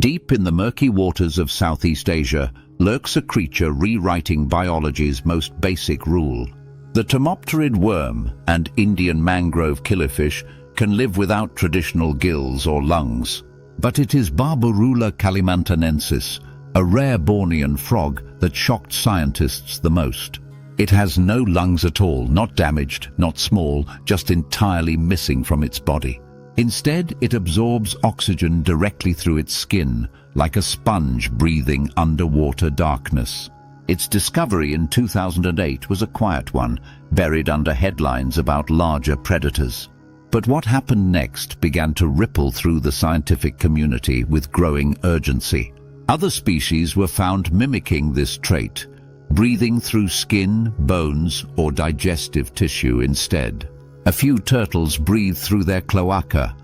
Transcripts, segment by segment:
Deep in the murky waters of Southeast Asia lurks a creature rewriting biology's most basic rule. The tomopterid worm and Indian mangrove killifish can live without traditional gills or lungs. But it is Barbarula kalimantanensis, a rare Bornean frog, that shocked scientists the most. It has no lungs at all, not damaged, not small, just entirely missing from its body. Instead, it absorbs oxygen directly through its skin, like a sponge breathing underwater darkness. Its discovery in 2008 was a quiet one, buried under headlines about larger predators. But what happened next began to ripple through the scientific community with growing urgency. Other species were found mimicking this trait, breathing through skin, bones, or digestive tissue instead. A few turtles breathe through their cloaca,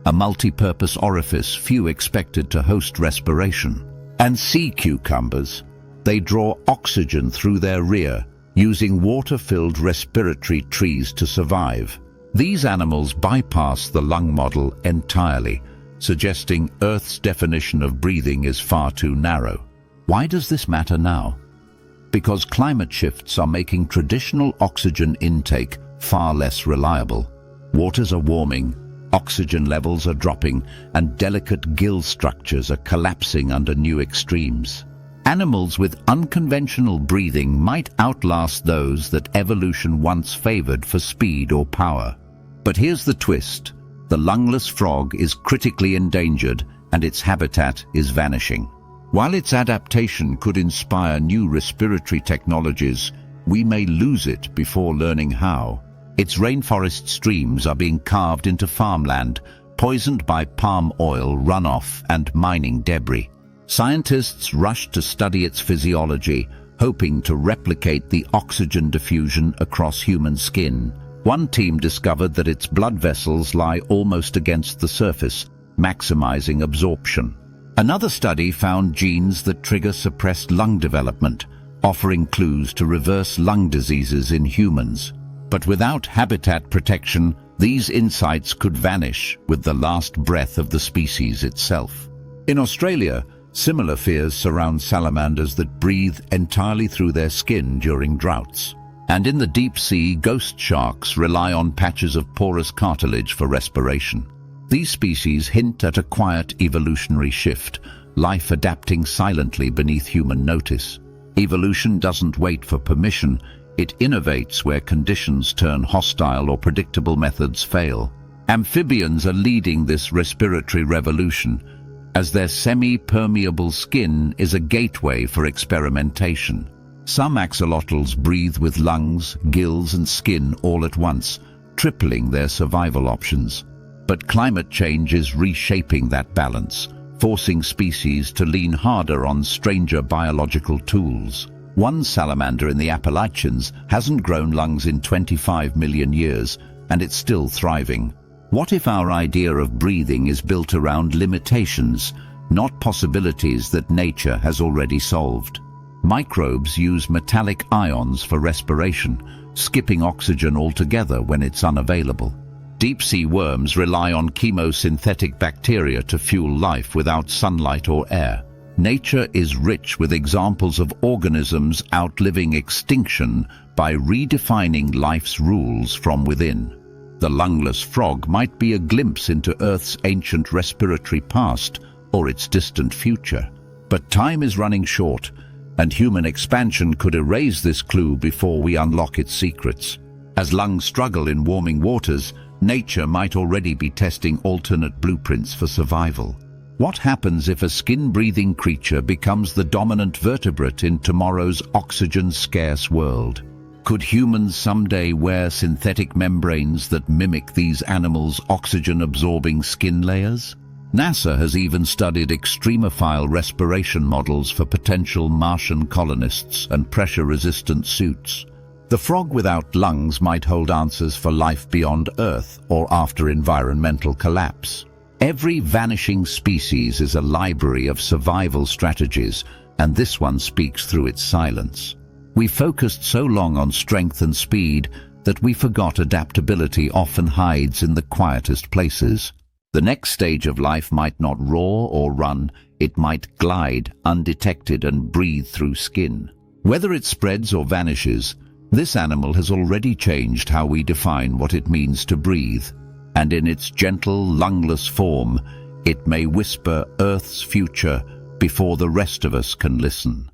a multi-purpose orifice few expected to host respiration. And sea cucumbers, they draw oxygen through their rear, using water-filled respiratory trees to survive. These animals bypass the lung model entirely, suggesting Earth's definition of breathing is far too narrow. Why does this matter now? Because climate shifts are making traditional oxygen intake far less reliable. Waters are warming, oxygen levels are dropping, and delicate gill structures are collapsing under new extremes. Animals with unconventional breathing might outlast those that evolution once favored for speed or power. But here's the twist. The lungless frog is critically endangered, and its habitat is vanishing. While its adaptation could inspire new respiratory technologies, we may lose it before learning how. Its rainforest streams are being carved into farmland, poisoned by palm oil runoff and mining debris. Scientists rush to study its physiology, hoping to replicate the oxygen diffusion across human skin. One team discovered that its blood vessels lie almost against the surface, maximizing absorption. Another study found genes that trigger suppressed lung development, offering clues to reverse lung diseases in humans. But without habitat protection, these insights could vanish with the last breath of the species itself. In Australia, similar fears surround salamanders that breathe entirely through their skin during droughts. And in the deep sea, ghost sharks rely on patches of porous cartilage for respiration. These species hint at a quiet evolutionary shift, life adapting silently beneath human notice. Evolution doesn't wait for permission. It innovates where conditions turn hostile or predictable methods fail. Amphibians are leading this respiratory revolution, as their semi-permeable skin is a gateway for experimentation. Some axolotls breathe with lungs, gills, and skin all at once, tripling their survival options. But climate change is reshaping that balance, forcing species to lean harder on stranger biological tools. One salamander in the Appalachians hasn't grown lungs in 25 million years, and it's still thriving. What if our idea of breathing is built around limitations, not possibilities that nature has already solved? Microbes use metallic ions for respiration, skipping oxygen altogether when it's unavailable. Deep-sea worms rely on chemosynthetic bacteria to fuel life without sunlight or air. Nature is rich with examples of organisms outliving extinction by redefining life's rules from within. The lungless frog might be a glimpse into Earth's ancient respiratory past or its distant future. But time is running short, and human expansion could erase this clue before we unlock its secrets. As lungs struggle in warming waters, nature might already be testing alternate blueprints for survival. What happens if a skin-breathing creature becomes the dominant vertebrate in tomorrow's oxygen-scarce world? Could humans someday wear synthetic membranes that mimic these animals' oxygen-absorbing skin layers? NASA has even studied extremophile respiration models for potential Martian colonists and pressure-resistant suits. The frog without lungs might hold answers for life beyond Earth or after environmental collapse. Every vanishing species is a library of survival strategies, and this one speaks through its silence. We focused so long on strength and speed that we forgot adaptability often hides in the quietest places. The next stage of life might not roar or run, it might glide undetected and breathe through skin. Whether it spreads or vanishes, this animal has already changed how we define what it means to breathe, and in its gentle, lungless form, it may whisper Earth's future before the rest of us can listen.